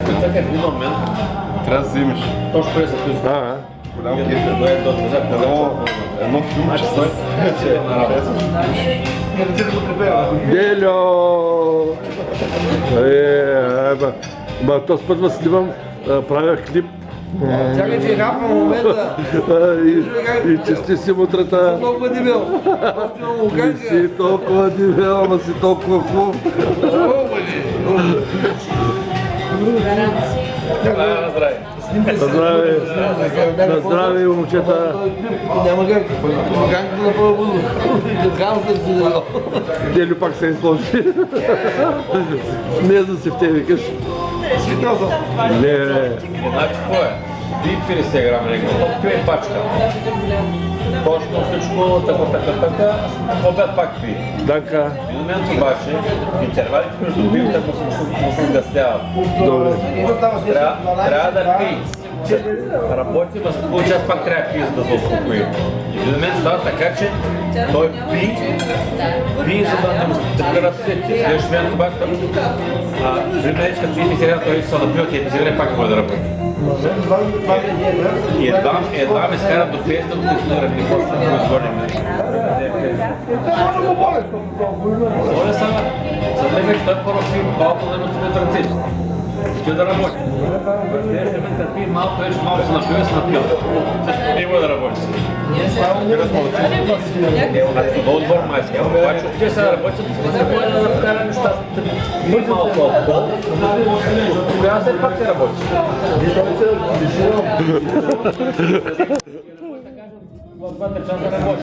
Така е в един момент. Трябва да вземеш. Точно преди за този. Голям кеф. Едно филмче с... Делю! То с път снимам, правя клип. Чакай, че хапва момента. И чести си мутрата. Толкова дебел. Не си толкова дебел, ама си толкова хубав. Здраве. На здраве, момчета. Няма как. Как да направя въздух? Дъхам се си дебел. Делю пак се изложи. Не за си в те викаш. Свикнал съм. Не. Значи какво е? 50 грама регла, пи е пачка. Точно всичко, така, обед пак пи. Данка. В един момент обаче, интервалите между пивата му се сгъстяват. Добре. Трябва да пи. Работи, но за половин час пак трябва да пи, за да се успокои. И в един момент става така, че той пи, за да не му спира сети. Следващия момент обаче, примерно, като пи писаря, той се напива тия писаря, пак може да работи. И едва ме скарат до пиеста, докато изгорим и после да го изгорим. Моля само, за мен той първо пи малко да ме от ръцете. Ще да работи. Следващия момент да пи малко, вече малко се напива и се напива. И може да работи. Много отбор майски. Обаче от тия сега работят, да вкара нещата. Пи малко алкохол, тогава все пак ще работи. В 2-3 часа работи.